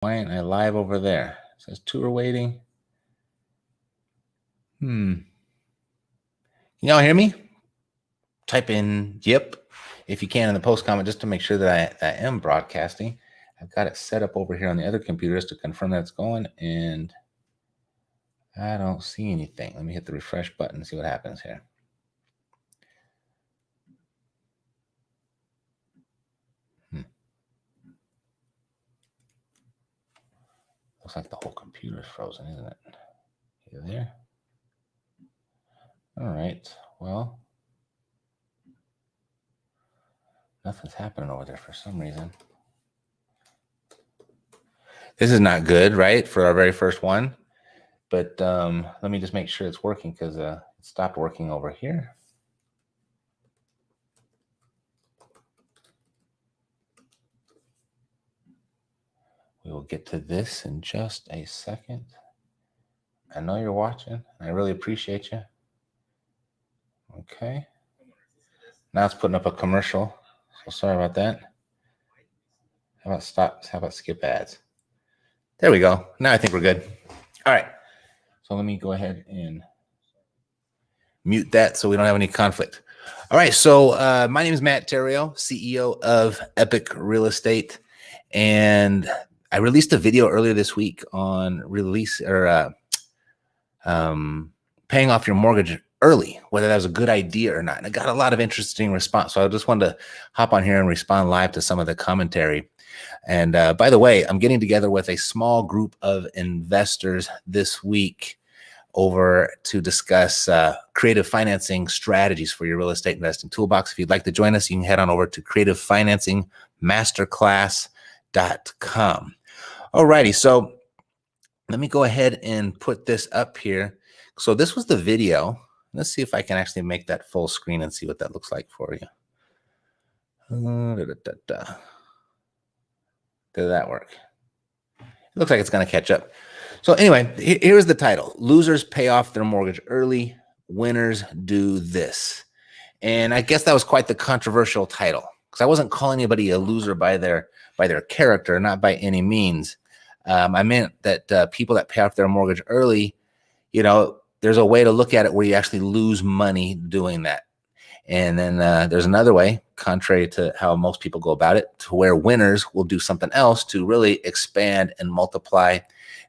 Why ain't I live over there? It says tour waiting. Can y'all hear me? Type in yep if you can in the post comment just to make sure that I am broadcasting. I've got it set up over here on the other computers to confirm that it's going, and I don't see anything. Let me hit the refresh button and see what happens here. Looks like the whole computer's frozen, isn't it? You there? All right. Well, nothing's happening over there for some reason. This is not good, right, for our very first one. But let me just make sure it's working because it stopped working over here. We will get to this in just a second. I know you're watching. I really appreciate you. Okay. Now it's putting up a commercial. So sorry about that. How about stop? How about skip ads? There we go. Now I think we're good. All right. So let me go ahead and mute that so we don't have any conflict. All right. So my name is Matt Terrio, CEO of Epic Real Estate. And I released a video earlier this week on paying off your mortgage early, whether that was a good idea or not. And I got a lot of interesting response. So I just wanted to hop on here and respond live to some of the commentary. And by the way, I'm getting together with a small group of investors this week over to discuss creative financing strategies for your real estate investing toolbox. If you'd like to join us, you can head on over to creativefinancingmasterclass.com. All righty. So let me go ahead and put this up here. So this was the video. Let's see if I can actually make that full screen and see what that looks like for you. Did that work? It looks like it's going to catch up. So anyway, here's the title. Losers pay off their mortgage early. Winners do this. And I guess that was quite the controversial title because I wasn't calling anybody a loser by their character, not by any means. I meant that people that pay off their mortgage early, you know, there's a way to look at it where you actually lose money doing that. And then there's another way, contrary to how most people go about it, to where winners will do something else to really expand and multiply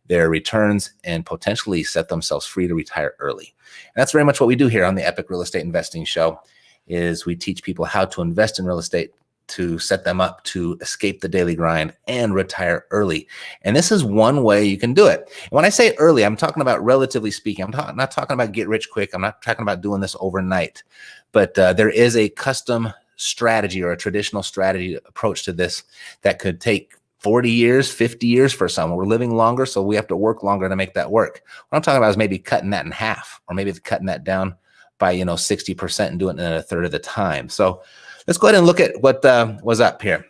their returns and potentially set themselves free to retire early. And that's very much what we do here on the Epic Real Estate Investing Show, is we teach people how to invest in real estate to set them up to escape the daily grind and retire early. And this is one way you can do it. And when I say early, I'm talking about relatively speaking. I'm not talking about get rich quick. I'm not talking about doing this overnight. But there is a custom strategy or a traditional strategy approach to this that could take 40 years, 50 years for some. We're living longer, so we have to work longer to make that work. What I'm talking about is maybe cutting that in half, or maybe cutting that doing by 60% and doing it in a third of the time. So let's go ahead and look at what was up here.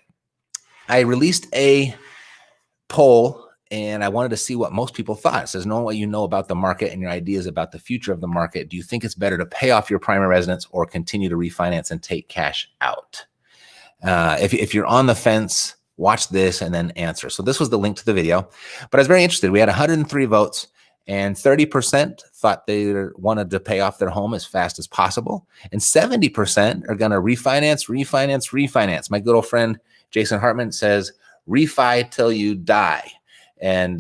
I released a poll and I wanted to see what most people thought. It says, knowing what you know about the market and your ideas about the future of the market, do you think it's better to pay off your primary residence or continue to refinance and take cash out? If you're on the fence, watch this and then answer. So this was the link to the video, but I was very interested. We had 103 votes. And 30% thought they wanted to pay off their home as fast as possible. And 70% are going to refinance. My good old friend, Jason Hartman, says, refi till you die. And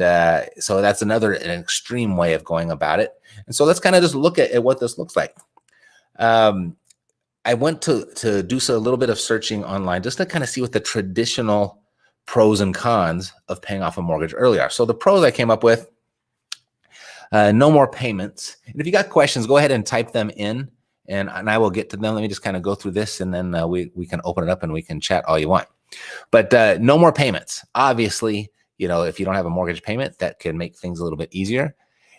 so that's an extreme way of going about it. And so let's kind of just look at what this looks like. I went to do a little bit of searching online just to kind of see what the traditional pros and cons of paying off a mortgage early are. So the pros I came up with, no more payments. And if you got questions, go ahead and type them in and I will get to them. Let me just kind of go through this and then we can open it up and we can chat all you want. But no more payments. Obviously, if you don't have a mortgage payment, that can make things a little bit easier.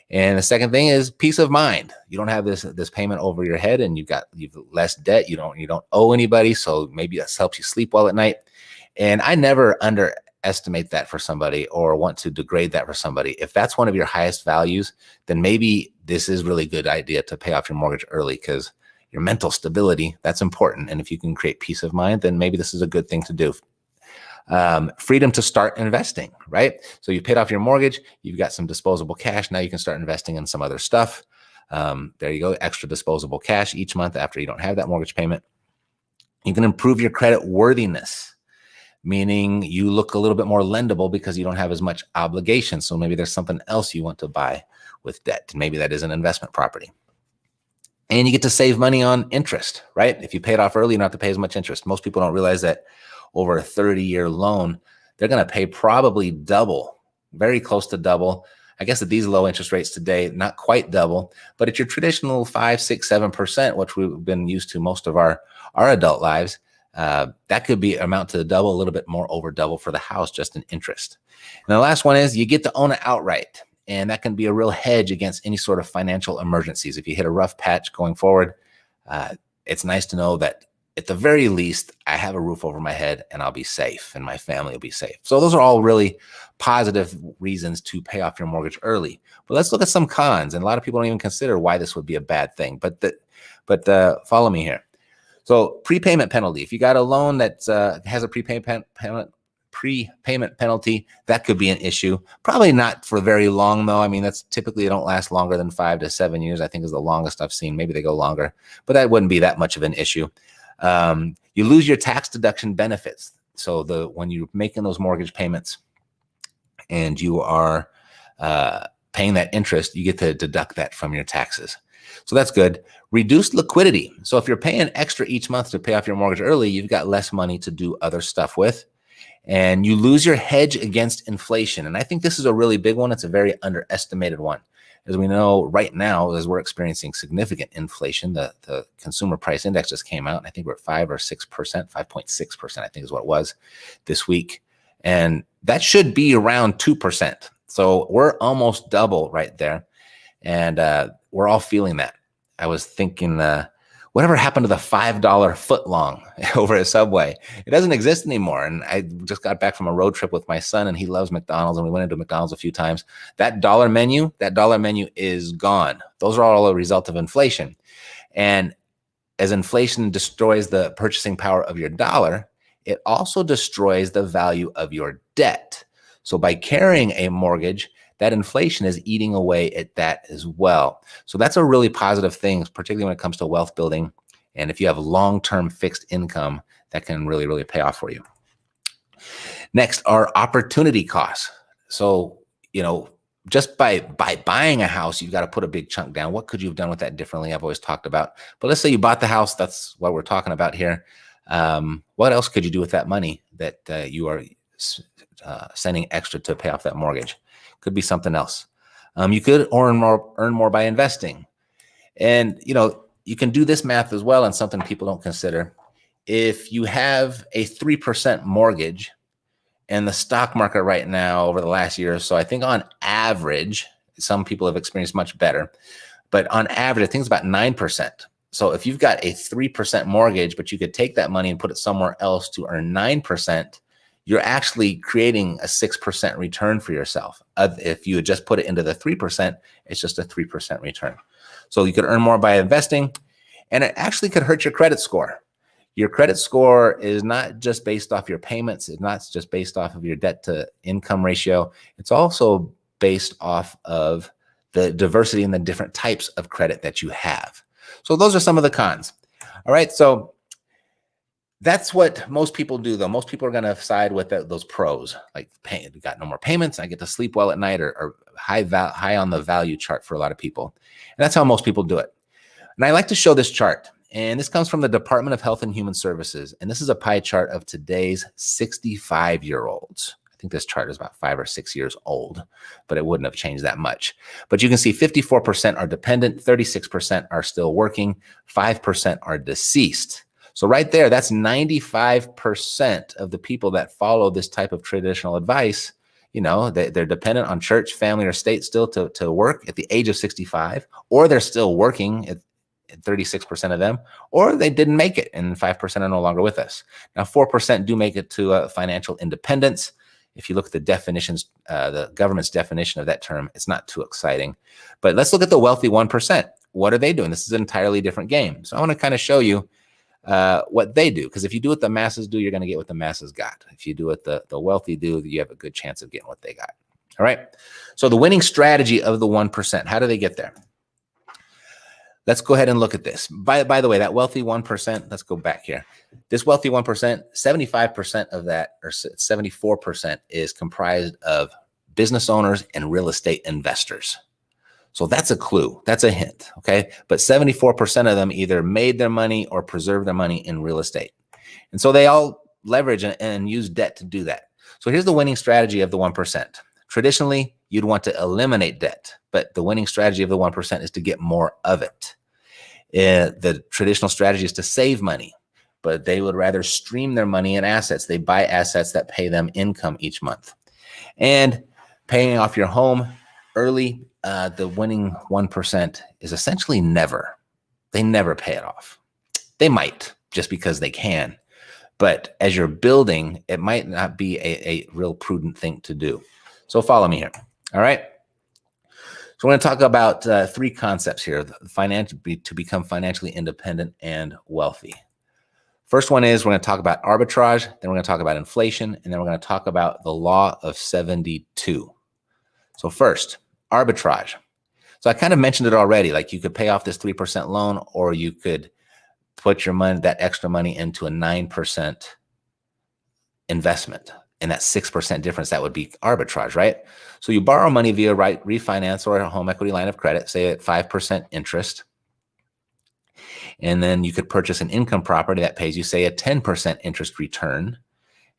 And the second thing is peace of mind. You don't have this payment over your head and you've less debt. You don't owe anybody. So maybe that helps you sleep well at night. And I never underestimate that for somebody or want to degrade that for somebody. If that's one of your highest values, then maybe this is really good idea to pay off your mortgage early because your mental stability, that's important. And if you can create peace of mind, then maybe this is a good thing to do. Freedom to start investing, right? So you paid off your mortgage, you've got some disposable cash. Now you can start investing in some other stuff. There you go, extra disposable cash each month after you don't have that mortgage payment. You can improve your credit worthiness, meaning you look a little bit more lendable because you don't have as much obligation. So maybe there's something else you want to buy with debt. Maybe that is an investment property. And you get to save money on interest, right? If you pay it off early, you don't have to pay as much interest. Most people don't realize that over a 30-year loan, they're going to pay probably double, very close to double. I guess at these low interest rates today, not quite double, but at your traditional 5, 6, 7%, which we've been used to most of our adult lives, that could be amount to double, a little bit more over double for the house just in interest. And the last one is you get to own it outright. And that can be a real hedge against any sort of financial emergencies. If you hit a rough patch going forward, it's nice to know that at the very least, I have a roof over my head and I'll be safe and my family will be safe. So those are all really positive reasons to pay off your mortgage early. But let's look at some cons. And a lot of people don't even consider why this would be a bad thing. But follow me here. So prepayment penalty. If you got a loan that has a prepayment penalty, that could be an issue. Probably not for very long, though. I mean, that's typically, they don't last longer than 5 to 7 years, I think is the longest I've seen. Maybe they go longer, but that wouldn't be that much of an issue. You lose your tax deduction benefits. So when you're making those mortgage payments and you are paying that interest, you get to deduct that from your taxes. So that's good. Reduced liquidity. So if you're paying extra each month to pay off your mortgage early, you've got less money to do other stuff with. And you lose your hedge against inflation. And I think this is a really big one. It's a very underestimated one. As we know right now, as we're experiencing significant inflation, the consumer price index just came out. And I think we're at 5 or 6%, 5.6%, I think is what it was this week. And that should be around 2%. So we're almost double right there. And we're all feeling that. I was thinking, whatever happened to the $5 foot long over at Subway? It doesn't exist anymore. And I just got back from a road trip with my son, and he loves McDonald's, and we went into McDonald's a few times. That dollar menu is gone. Those are all a result of inflation. And as inflation destroys the purchasing power of your dollar, it also destroys the value of your debt. So by carrying a mortgage, that inflation is eating away at that as well. So that's a really positive thing, particularly when it comes to wealth building. And if you have long-term fixed income, that can really, really pay off for you. Next are opportunity costs. So, just by buying a house, you've got to put a big chunk down. What could you have done with that differently? I've always talked about. But let's say you bought the house. That's what we're talking about here. What else could you do with that money that you are sending extra to pay off that mortgage? Could be something else. You could earn more by investing. And, you can do this math as well, and something people don't consider. If you have a 3% mortgage and the stock market right now over the last year or so, I think on average, some people have experienced much better, but on average, I think it's about 9%. So if you've got a 3% mortgage, but you could take that money and put it somewhere else to earn 9%, you're actually creating a 6% return for yourself. If you had just put it into the 3%, it's just a 3% return. So you could earn more by investing, and it actually could hurt your credit score. Your credit score is not just based off your payments. It's not just based off of your debt to income ratio. It's also based off of the diversity and the different types of credit that you have. So those are some of the cons. All right. So that's what most people do, though. Most people are going to side with those pros, like we got no more payments. I get to sleep well at night, or high on the value chart for a lot of people. And that's how most people do it. And I like to show this chart. And this comes from the Department of Health and Human Services. And this is a pie chart of today's 65-year-olds. I think this chart is about 5 or 6 years old, but it wouldn't have changed that much. But you can see 54% are dependent, 36% are still working, 5% are deceased. So right there, that's 95% of the people that follow this type of traditional advice. They're dependent on church, family, or state still to work at the age of 65, or they're still working at 36% of them, or they didn't make it, and 5% are no longer with us. Now, 4% do make it to financial independence. If you look at the definitions, the government's definition of that term, it's not too exciting. But let's look at the wealthy 1%. What are they doing? This is an entirely different game. So I want to kind of show you what they do. Because if you do what the masses do, you're going to get what the masses got. If you do what the wealthy do, you have a good chance of getting what they got. All right. So the winning strategy of the 1%, how do they get there? Let's go ahead and look at this. By the way, that wealthy 1%, let's go back here. This wealthy 1%, 75% of that, or 74%, is comprised of business owners and real estate investors. So that's a clue. That's a hint, okay? But 74% of them either made their money or preserved their money in real estate. And so they all leverage and use debt to do that. So here's the winning strategy of the 1%. Traditionally, you'd want to eliminate debt, but the winning strategy of the 1% is to get more of it. The traditional strategy is to save money, but they would rather stream their money in assets. They buy assets that pay them income each month. And paying off your home early, the winning 1% is essentially never. They never pay it off. They might, just because they can. But as you're building, it might not be a real prudent thing to do. So follow me here. All right. So we're going to talk about three concepts here, to become financially independent and wealthy. First one is we're going to talk about arbitrage, then we're going to talk about inflation, and then we're going to talk about the law of 72. So first, arbitrage. So I kind of mentioned it already, like you could pay off this 3% loan, or you could put your money, that extra money, into a 9% investment. And that 6% difference, that would be arbitrage, right? So you borrow money via refinance or a home equity line of credit, say at 5% interest. And then you could purchase an income property that pays you, say, a 10% interest return.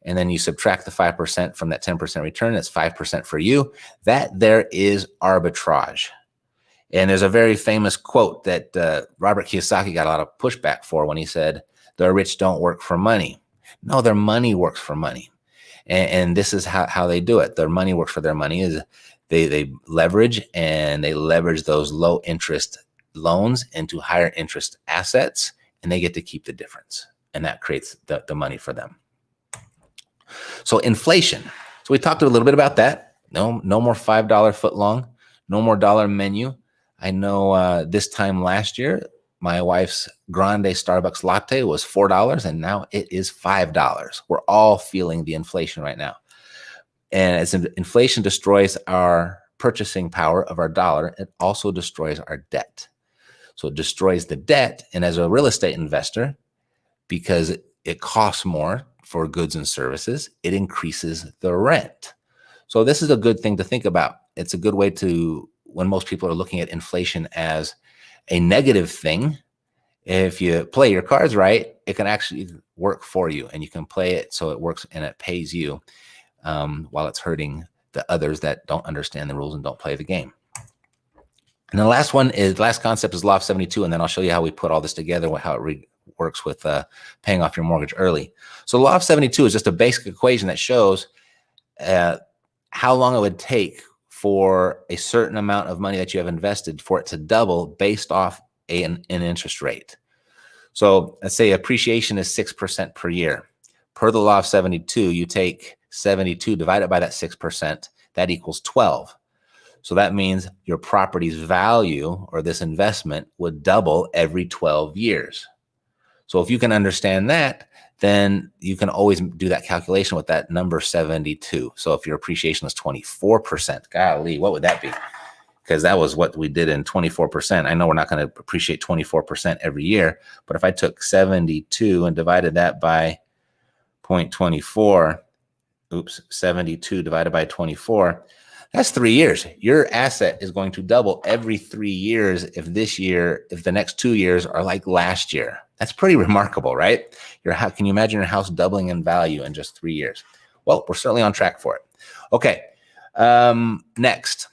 And then you subtract the 5% from that 10% return. That's 5% for you. That there is arbitrage. And there's a very famous quote that Robert Kiyosaki got a lot of pushback for when he said, the rich don't work for money. No, their money works for money. And this is how they do it. Their money works for their money. Is they leverage, and they leverage those low interest loans into higher interest assets, and they get to keep the difference. And that creates the money for them. So inflation. So we talked a little bit about that. No more $5 foot long, no more dollar menu. I know this time last year, my wife's grande Starbucks latte was $4, and now it is $5. We're all feeling the inflation right now. And as inflation destroys our purchasing power of our dollar, it also destroys our debt. So it destroys the debt. And as a real estate investor, because it costs more for goods and services, it increases the rent. So this is a good thing to think about. It's a good way to, when most people are looking at inflation as a negative thing, if you play your cards right, it can actually work for you, and you can play it so it works and it pays you while it's hurting the others that don't understand the rules and don't play the game. And the last concept is law of 72, and then I'll show you how we put all this together, how it works with paying off your mortgage early. So law of 72 is just a basic equation that shows how long it would take for a certain amount of money that you have invested for it to double based off an interest rate. So let's say appreciation is 6% per year. Per the law of 72, you take 72 divided by that 6%, that equals 12. So that means your property's value, or this investment, would double every 12 years. So if you can understand that, then you can always do that calculation with that number 72. So if your appreciation was 24%, golly, what would that be? Because that was what we did in 24%. I know we're not going to appreciate 24% every year, but if I took 72 and divided that by 0.24, 72 divided by 24, that's 3 years. Your asset is going to double every 3 years if the next 2 years are like last year. That's pretty remarkable, right? Can you imagine your house doubling in value in just 3 years? Well, we're certainly on track for it. Okay, next.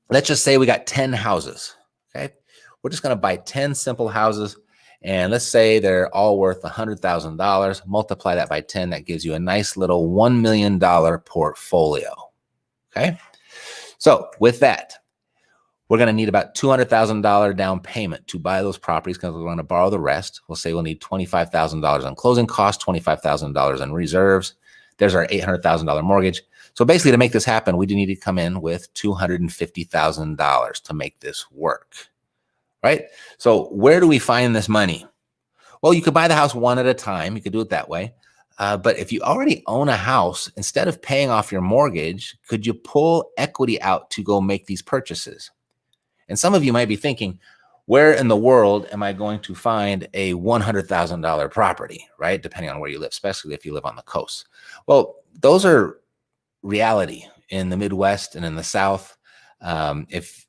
Let's just say we got 10 houses, okay? We're just going to buy 10 simple houses, and let's say they're all worth $100,000. Multiply that by 10. That gives you a nice little $1 million portfolio, okay? So with that, we're going to need about $200,000 down payment to buy those properties, because we're going to borrow the rest. We'll say we'll need $25,000 on closing costs, $25,000 in reserves. There's our $800,000 mortgage. So basically, to make this happen, we do need to come in with $250,000 to make this work, right? So where do we find this money? Well, you could buy the house one at a time. You could do it that way. But if you already own a house, instead of paying off your mortgage, could you pull equity out to go make these purchases? And some of you might be thinking, where in the world am I going to find a $100,000 property, right? Depending on where you live, especially if you live on the coast. Well, those are reality in the Midwest and in the South. If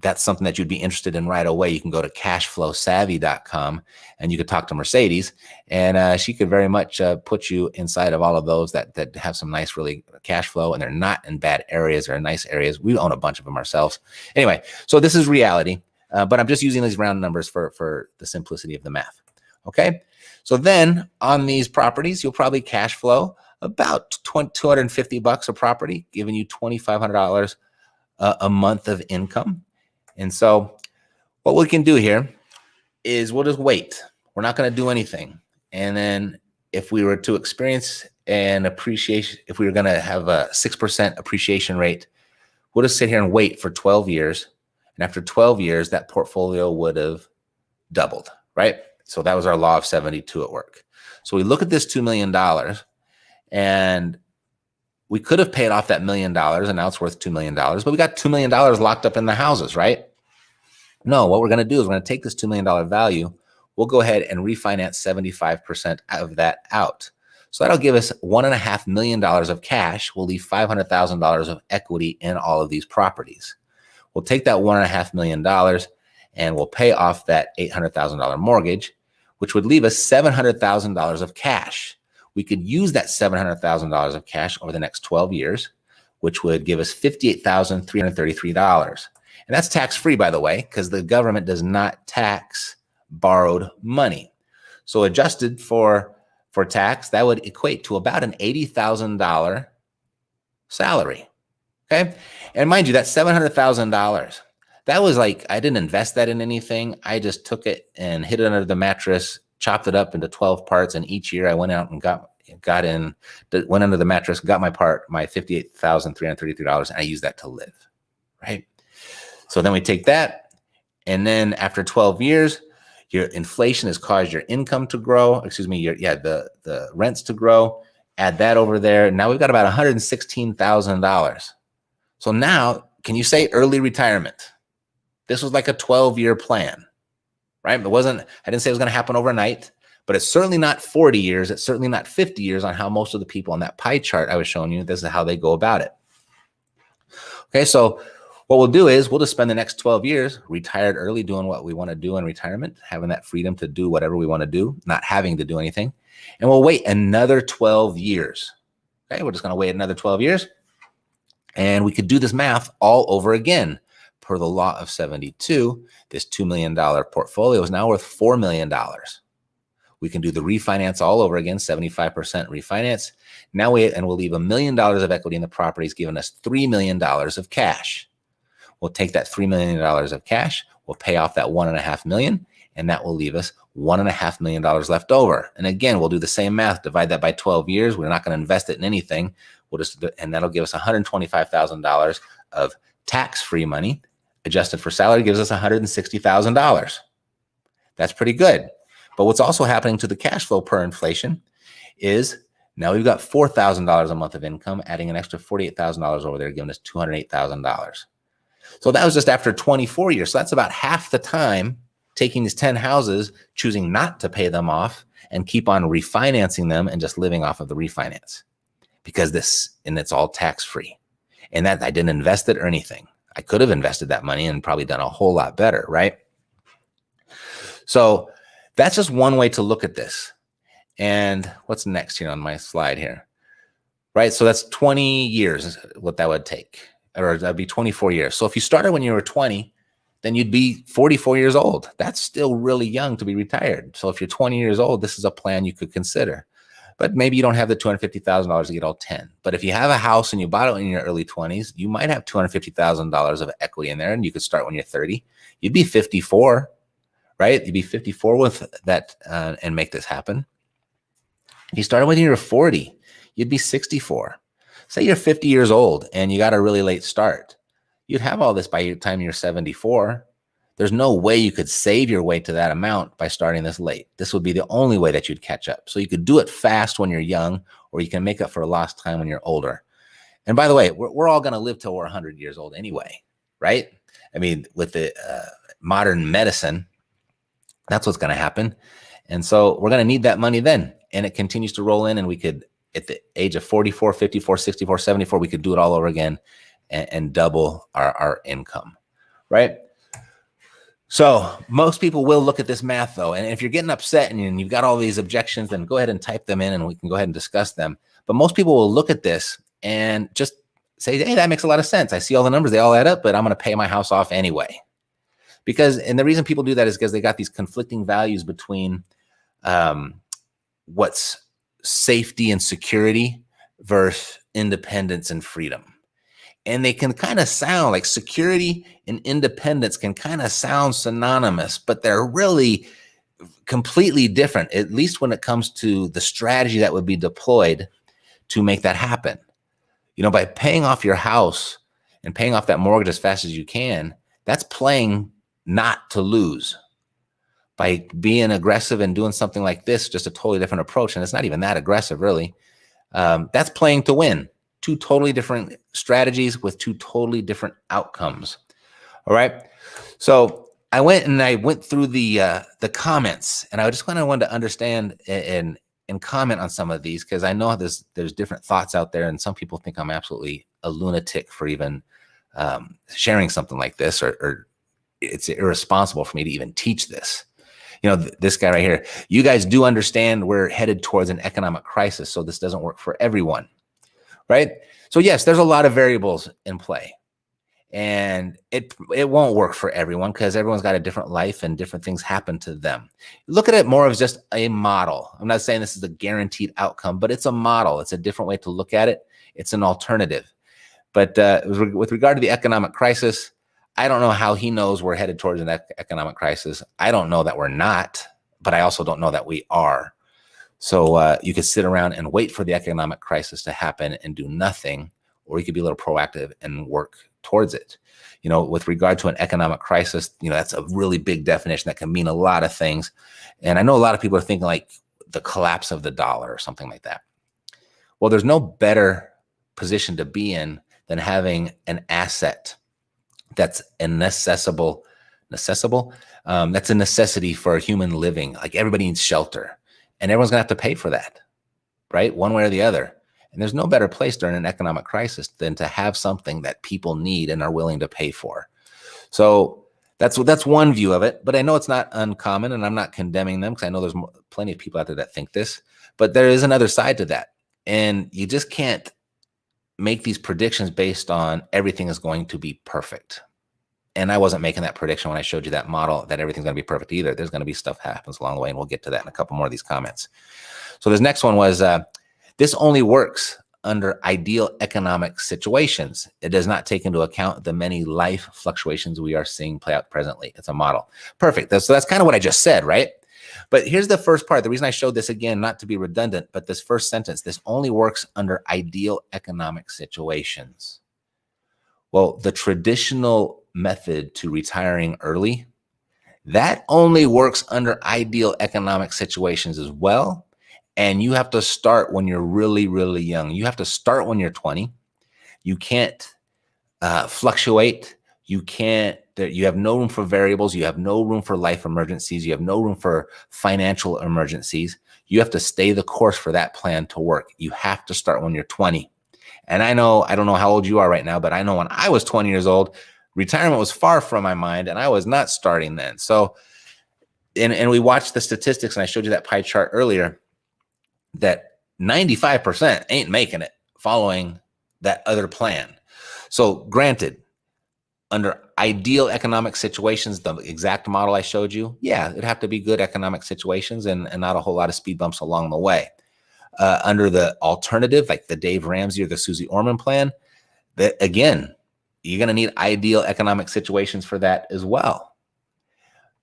that's something that you'd be interested in right away, you can go to cashflowsavvy.com and you could talk to Mercedes, and she could very much put you inside of all of those that have some nice, really cash flow, and they're not in bad areas. They're in nice areas. We own a bunch of them ourselves. Anyway, so this is reality, but I'm just using these round numbers for the simplicity of the math. Okay, so then on these properties, you'll probably cash flow about $250 a property, giving you $2,500 a month of income. And so what we can do here is we'll just wait. We're not going to do anything. And then if we were to experience an appreciation, if we were going to have a 6% appreciation rate, we'll just sit here and wait for 12 years. And after 12 years, that portfolio would have doubled, right? So that was our law of 72 at work. So we look at this $2 million, and we could have paid off that $1 million, and now it's worth $2 million, but we got $2 million locked up in the houses, right? No, what we're going to do is we're going to take this $2 million value. We'll go ahead and refinance 75% of that out. So that'll give us $1.5 million of cash. We'll leave $500,000 of equity in all of these properties. We'll take that $1.5 million and we'll pay off that $800,000 mortgage, which would leave us $700,000 of cash. We could use that $700,000 of cash over the next 12 years, which would give us $58,333. And that's tax-free, by the way, because the government does not tax borrowed money. So adjusted for tax, that would equate to about an $80,000 salary. Okay. And mind you, that $700,000, that was like, I didn't invest that in anything. I just took it and hid it under the mattress, chopped it up into 12 parts. And each year I went out and went under the mattress, got my part, my $58,333, and I used that to live. Right. So then we take that, and then after 12 years, your inflation has caused your income to grow. The rents to grow. Add that over there. Now we've got about $116,000. So now, can you say early retirement? This was like a 12-year plan, right? I didn't say it was going to happen overnight, but it's certainly not 40 years. It's certainly not 50 years on how most of the people on that pie chart I was showing you, this is how they go about it. Okay, so what we'll do is we'll just spend the next 12 years retired early, doing what we want to do in retirement, having that freedom to do whatever we want to do, not having to do anything. And we'll wait another 12 years. Okay, we're just going to wait another 12 years. And we could do this math all over again. Per the law of 72, this $2 million portfolio is now worth $4 million. We can do the refinance all over again, 75% refinance. Now we'll leave $1 million of equity in the properties, giving us $3 million of cash. We'll take that $3 million of cash, we'll pay off that $1.5 million, and that will leave us $1.5 million left over. And again, we'll do the same math, divide that by 12 years. We're not going to invest it in anything. And that'll give us $125,000 of tax-free money. Adjusted for salary gives us $160,000. That's pretty good. But what's also happening to the cash flow per inflation is now we've got $4,000 a month of income, adding an extra $48,000 over there, giving us $208,000. So that was just after 24 years. So that's about half the time taking these 10 houses, choosing not to pay them off and keep on refinancing them and just living off of the refinance because it's all tax-free. And that I didn't invest it or anything. I could have invested that money and probably done a whole lot better, right? So that's just one way to look at this. And what's next here on my slide here, right? So that's 20 years is what that would take, or that'd be 24 years. So if you started when you were 20, then you'd be 44 years old. That's still really young to be retired. So if you're 20 years old, this is a plan you could consider. But maybe you don't have the $250,000 to get all 10. But if you have a house and you bought it in your early 20s, you might have $250,000 of equity in there, and you could start when you're 30. You'd be 54, right? You'd be 54 with that and make this happen. If you started when you were 40, you'd be 64. Say you're 50 years old and you got a really late start. You'd have all this by the time you're 74. There's no way you could save your way to that amount by starting this late. This would be the only way that you'd catch up. So you could do it fast when you're young, or you can make up for lost time when you're older. And by the way, we're all going to live till we're 100 years old anyway, right? I mean, with the modern medicine, that's what's going to happen. And so we're going to need that money then. And it continues to roll in, and we could, at the age of 44, 54, 64, 74, we could do it all over again and double our income, right? So most people will look at this math though. And if you're getting upset and you've got all these objections, then go ahead and type them in and we can go ahead and discuss them. But most people will look at this and just say, hey, that makes a lot of sense. I see all the numbers, they all add up, but I'm going to pay my house off anyway. And the reason people do that is because they got these conflicting values between what's safety and security versus independence and freedom. And they can kind of sound like security and independence can kind of sound synonymous, but they're really completely different, at least when it comes to the strategy that would be deployed to make that happen. You know, by paying off your house and paying off that mortgage as fast as you can, that's playing not to lose. By being aggressive and doing something like this, just a totally different approach, and it's not even that aggressive really, that's playing to win. Two totally different strategies with two totally different outcomes. All right. So I went through the comments, and I just kind of wanted to understand and comment on some of these, because I know there's different thoughts out there, and some people think I'm absolutely a lunatic for even sharing something like this, or it's irresponsible for me to even teach this. You know, this guy right here, you guys do understand we're headed towards an economic crisis, so this doesn't work for everyone. Right? So yes, there's a lot of variables in play, and it won't work for everyone because everyone's got a different life and different things happen to them. Look at it more as just a model. I'm not saying this is a guaranteed outcome, but it's a model. It's a different way to look at it. It's an alternative. But with regard to the economic crisis, I don't know how he knows we're headed towards an economic crisis. I don't know that we're not, but I also don't know that we are. So you could sit around and wait for the economic crisis to happen and do nothing, or you could be a little proactive and work towards it. You know, with regard to an economic crisis, you know, that's a really big definition that can mean a lot of things. And I know a lot of people are thinking like the collapse of the dollar or something like that. Well, there's no better position to be in than having an asset that's inaccessible. That's a necessity for human living. Like everybody needs shelter. And everyone's going to have to pay for that, right? One way or the other. And there's no better place during an economic crisis than to have something that people need and are willing to pay for. So that's one view of it. But I know it's not uncommon, and I'm not condemning them because I know there's plenty of people out there that think this. But there is another side to that. And you just can't make these predictions based on everything is going to be perfect. And I wasn't making that prediction when I showed you that model that everything's going to be perfect either. There's going to be stuff that happens along the way, and we'll get to that in a couple more of these comments. So this next one was, this only works under ideal economic situations. It does not take into account the many life fluctuations we are seeing play out presently. It's a model. Perfect. So that's kind of what I just said, right? But here's the first part. The reason I showed this again, not to be redundant, but this first sentence, this only works under ideal economic situations. Well, the traditional method to retiring early, that only works under ideal economic situations as well. And you have to start when you're really, really young. You have to start when you're 20. You can't fluctuate. You have no room for variables. You have no room for life emergencies. You have no room for financial emergencies. You have to stay the course for that plan to work. You have to start when you're 20. And I don't know how old you are right now, but I know when I was 20 years old, retirement was far from my mind, and I was not starting then. So, and we watched the statistics, and I showed you that pie chart earlier, that 95% ain't making it following that other plan. So granted, under ideal economic situations, the exact model I showed you, yeah, it'd have to be good economic situations and not a whole lot of speed bumps along the way. Under the alternative, like the Dave Ramsey or the Susie Orman plan, that again, you're going to need ideal economic situations for that as well.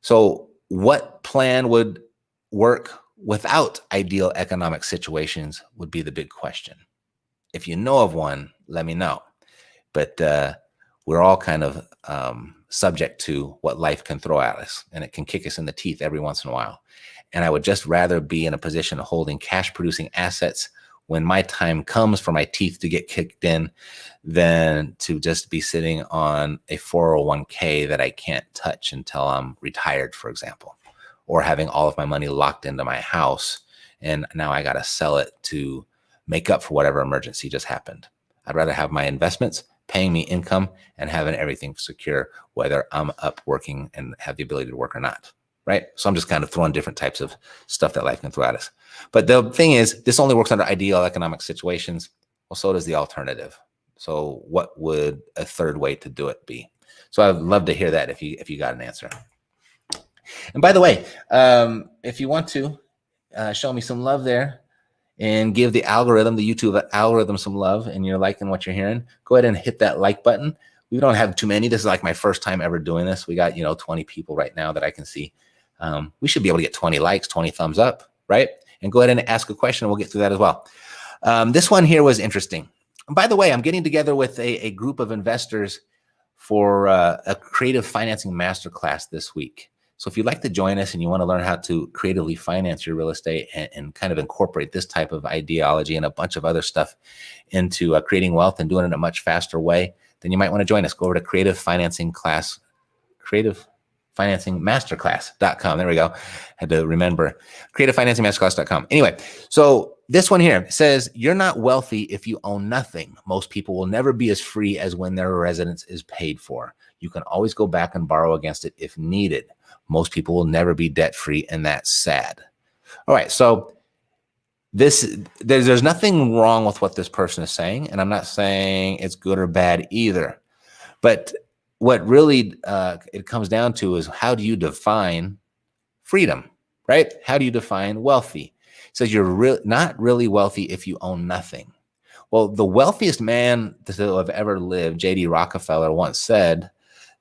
So what plan would work without ideal economic situations would be the big question. If you know of one, let me know. But we're all kind of subject to what life can throw at us, and it can kick us in the teeth every once in a while. And I would just rather be in a position of holding cash producing assets when my time comes for my teeth to get kicked in than to just be sitting on a 401k that I can't touch until I'm retired, for example, or having all of my money locked into my house. And now I got to sell it to make up for whatever emergency just happened. I'd rather have my investments paying me income and having everything secure, whether I'm up working and have the ability to work or not. Right? So I'm just kind of throwing different types of stuff that life can throw at us. But the thing is, this only works under ideal economic situations. Well, so does the alternative. So what would a third way to do it be? So I'd love to hear that if you got an answer. And by the way, if you want to show me some love there and give the algorithm, the YouTube algorithm, some love, and you're liking what you're hearing, go ahead and hit that like button. We don't have too many. This is like my first time ever doing this. We got 20 people right now that I can see. We should be able to get 20 likes, 20 thumbs up, right? And go ahead and ask a question, and we'll get through that as well. This one here was interesting. And by the way, I'm getting together with a group of investors for a creative financing masterclass this week. So if you'd like to join us and you want to learn how to creatively finance your real estate and kind of incorporate this type of ideology and a bunch of other stuff into creating wealth and doing it in a much faster way, then you might want to join us. Go over to creativefinancingmasterclass.com. There we go. Had to remember creativefinancingmasterclass.com. Anyway, so this one here says, you're not wealthy if you own nothing. Most people will never be as free as when their residence is paid for. You can always go back and borrow against it if needed. Most people will never be debt free, and that's sad. All right, so there's nothing wrong with what this person is saying, and I'm not saying it's good or bad either. But what really it comes down to is, how do you define freedom, right? How do you define wealthy? It says you're not really wealthy if you own nothing. Well, the wealthiest man to have ever lived, J.D. Rockefeller, once said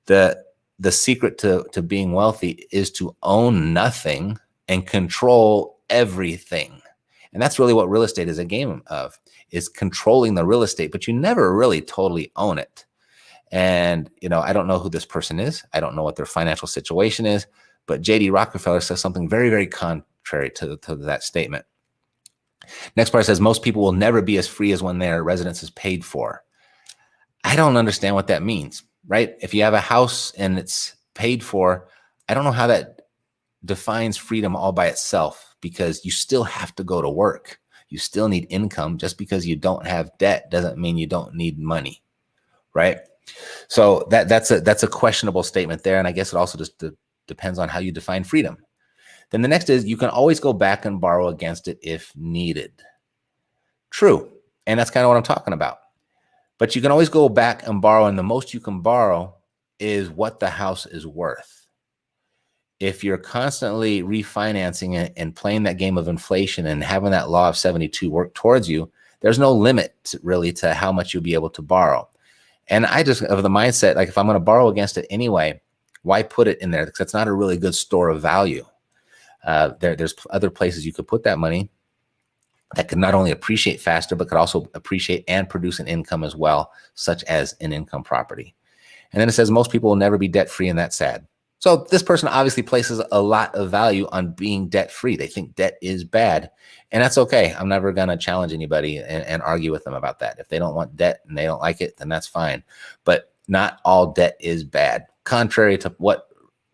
that the secret to being wealthy is to own nothing and control everything. And that's really what real estate is a game of, is controlling the real estate, but you never really totally own it. And, I don't know who this person is. I don't know what their financial situation is, but J.D. Rockefeller says something very, very contrary to that statement. Next part says, most people will never be as free as when their residence is paid for. I don't understand what that means, right? If you have a house and it's paid for, I don't know how that defines freedom all by itself, because you still have to go to work. You still need income. Just because you don't have debt doesn't mean you don't need money, right? So that's a questionable statement there. And I guess it also just depends on how you define freedom. Then the next is, you can always go back and borrow against it if needed. True. And that's kind of what I'm talking about. But you can always go back and borrow, and the most you can borrow is what the house is worth. If you're constantly refinancing it and playing that game of inflation and having that law of 72 work towards you, there's no limit really to how much you'll be able to borrow. And I just have the mindset, like, if I'm going to borrow against it anyway, why put it in there? Because it's not a really good store of value. There's other places you could put that money that could not only appreciate faster, but could also appreciate and produce an income as well, such as an income property. And then it says most people will never be debt free, and that's sad. So this person obviously places a lot of value on being debt free. They think debt is bad, and that's okay. I'm never going to challenge anybody and argue with them about that. If they don't want debt and they don't like it, then that's fine. But not all debt is bad, contrary to what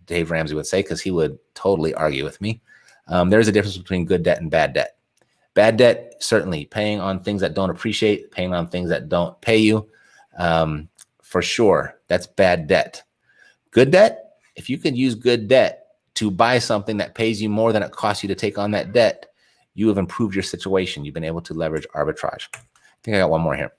Dave Ramsey would say, because he would totally argue with me. There's a difference between good debt and bad debt. Bad debt, certainly paying on things that don't appreciate, paying on things that don't pay you, for sure. That's bad debt. Good debt, if you could use good debt to buy something that pays you more than it costs you to take on that debt, you have improved your situation. You've been able to leverage arbitrage. I think I got one more here.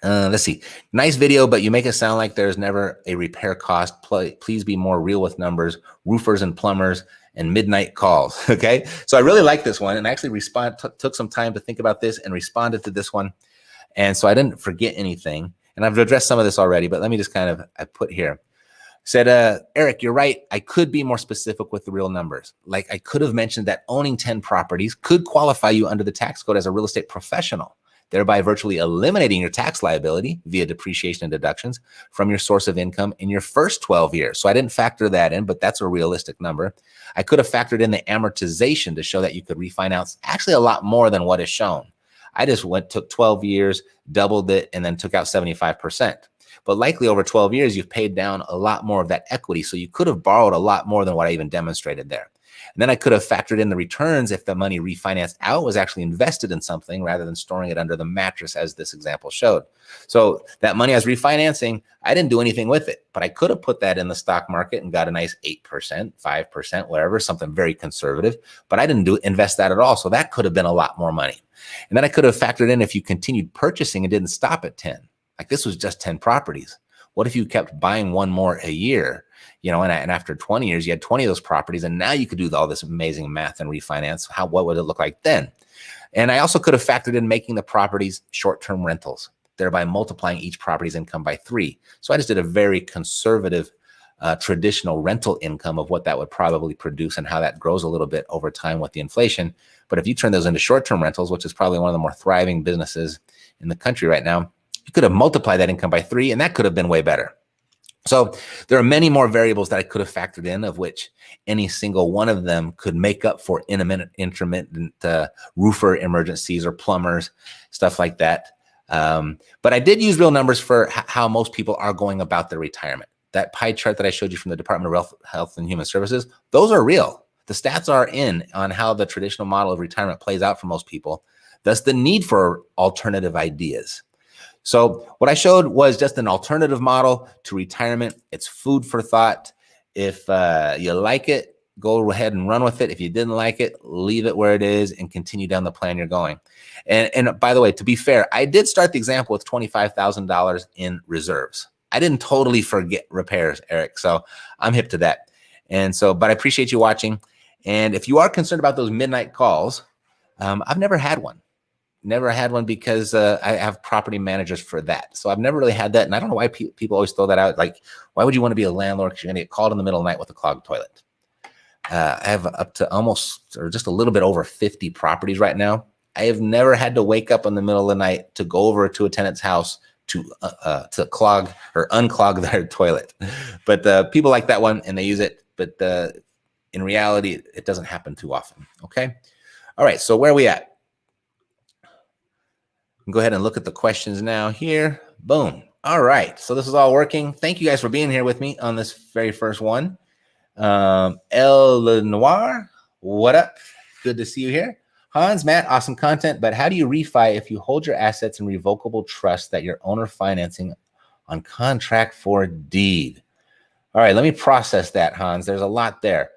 Let's see. Nice video, but you make it sound like there's never a repair cost. Please be more real with numbers, roofers and plumbers, and midnight calls. Okay. So I really like this one, and I actually took some time to think about this and responded to this one. And so I didn't forget anything, and I've addressed some of this already, but let me just I put here. Said, Eric, you're right. I could be more specific with the real numbers. Like, I could have mentioned that owning 10 properties could qualify you under the tax code as a real estate professional. thereby virtually eliminating your tax liability via depreciation and deductions from your source of income in your first 12 years. So I didn't factor that in, but that's a realistic number. I could have factored in the amortization to show that you could refinance actually a lot more than what is shown. I just took 12 years, doubled it, and then took out 75%. But likely over 12 years, you've paid down a lot more of that equity. So you could have borrowed a lot more than what I even demonstrated there. And then I could have factored in the returns if the money refinanced out was actually invested in something rather than storing it under the mattress, as this example showed. So that money I was refinancing, I didn't do anything with it, but I could have put that in the stock market and got a nice 8%, 5%, whatever, something very conservative, but I didn't invest that at all. So that could have been a lot more money. And then I could have factored in if you continued purchasing and didn't stop at 10. Like this was just 10 properties. What if you kept buying one more a year? And after 20 years, you had 20 of those properties, and now you could do all this amazing math and refinance. What would it look like then? And I also could have factored in making the properties short-term rentals, thereby multiplying each property's income by 3. So I just did a very conservative traditional rental income of what that would probably produce and how that grows a little bit over time with the inflation. But if you turn those into short-term rentals, which is probably one of the more thriving businesses in the country right now, you could have multiplied that income by 3, and that could have been way better. So there are many more variables that I could have factored in, of which any single one of them could make up for intermittent roofer emergencies or plumbers, stuff like that. But I did use real numbers for how most people are going about their retirement. That pie chart that I showed you from the Department of Health and Human Services, those are real. The stats are in on how the traditional model of retirement plays out for most people. Thus the need for alternative ideas. So what I showed was just an alternative model to retirement. It's food for thought. If you like it, go ahead and run with it. If you didn't like it, leave it where it is and continue down the plan you're going. And by the way, to be fair, I did start the example with $25,000 in reserves. I didn't totally forget repairs, Eric. So I'm hip to that. But I appreciate you watching. And if you are concerned about those midnight calls, I've never had one. Never had one because I have property managers for that. So I've never really had that. And I don't know why people always throw that out. Like, why would you want to be a landlord? Because you're going to get called in the middle of the night with a clogged toilet. I have up to almost or just a little bit over 50 properties right now. I have never had to wake up in the middle of the night to go over to a tenant's house to clog or unclog their toilet. But people like that one and they use it. But in reality, it doesn't happen too often. Okay. All right. So where are we at? Go ahead and look at the questions now here. Boom. All right. So this is all working. Thank you guys for being here with me on this very first one. El Noir, what up? Good to see you here. Hans, Matt, awesome content. But how do you refi if you hold your assets in revocable trust that you're owner financing on contract for deed? All right. Let me process that, Hans. There's a lot there.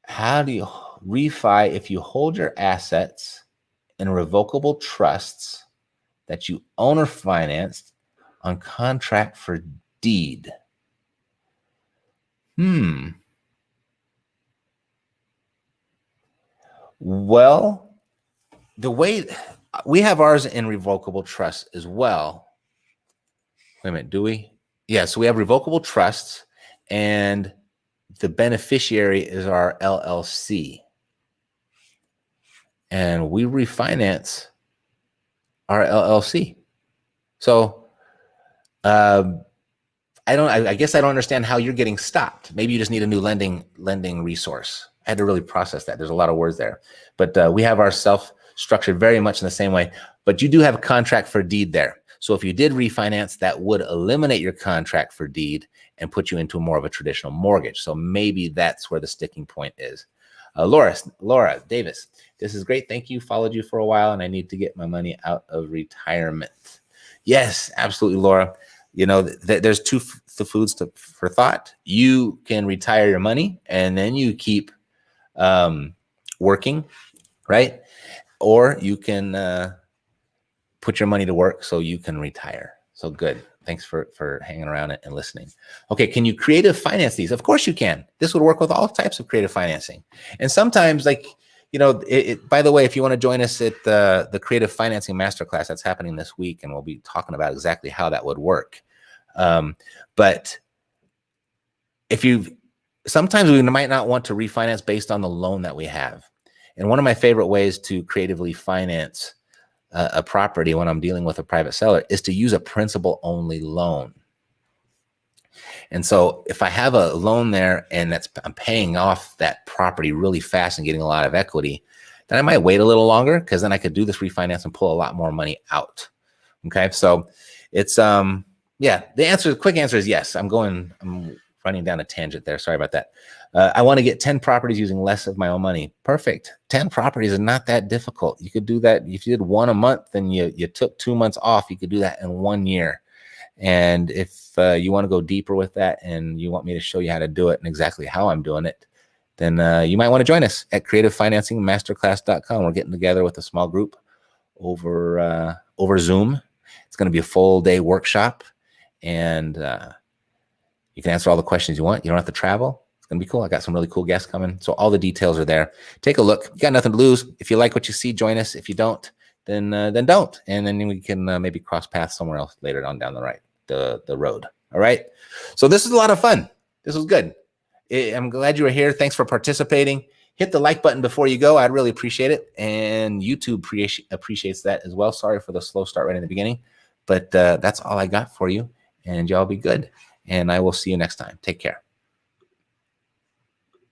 How do you refi if you hold your assets in revocable trusts that you owner financed on contract for deed? Well, the way we have ours in revocable trust as well. Wait a minute, do we? Yeah, so we have revocable trusts and the beneficiary is our LLC. And we refinance our LLC. So I guess I don't understand how you're getting stopped. Maybe you just need a new lending resource. I had to really process that. There's a lot of words there. But we have ourselves structured very much in the same way. But you do have a contract for deed there. So if you did refinance, that would eliminate your contract for deed and put you into more of a traditional mortgage. So maybe that's where the sticking point is. Laura Davis, this is great. Thank you. Followed you for a while, and I need to get my money out of retirement. Yes, absolutely, Laura. You know, there's two foods for thought. You can retire your money, and then you keep working, right? Or you can put your money to work so you can retire. So good. Thanks for hanging around and listening. Okay, can you creative finance these? Of course you can. This would work with all types of creative financing. And sometimes, like, you know, by the way, if you want to join us at the Creative Financing Masterclass, that's happening this week, and we'll be talking about exactly how that would work. But sometimes we might not want to refinance based on the loan that we have. And one of my favorite ways to creatively finance a property when I'm dealing with a private seller is to use a principal only loan. And so if I have a loan there and I'm paying off that property really fast and getting a lot of equity, then I might wait a little longer, because then I could do this refinance and pull a lot more money out. Okay. So it's, yeah, the quick answer is yes. I'm running down a tangent there. Sorry about that. I want to get 10 properties using less of my own money. Perfect. 10 properties is not that difficult. You could do that. If you did one a month and you took 2 months off, you could do that in 1 year. And if you want to go deeper with that and you want me to show you how to do it and exactly how I'm doing it, then you might want to join us at creativefinancingmasterclass.com. We're getting together with a small group over Zoom. It's going to be a full day workshop, and you can answer all the questions you want. You don't have to travel. It's going to be cool. I got some really cool guests coming. So all the details are there. Take a look. You got nothing to lose. If you like what you see, join us. If you don't, then don't. And then we can maybe cross paths somewhere else later on down the road. All right. So this is a lot of fun. This was good. I'm glad you were here. Thanks for participating. Hit the like button before you go. I'd really appreciate it. And YouTube appreciates that as well. Sorry for the slow start right in the beginning, but that's all I got for you. And y'all be good. And I will see you next time. Take care.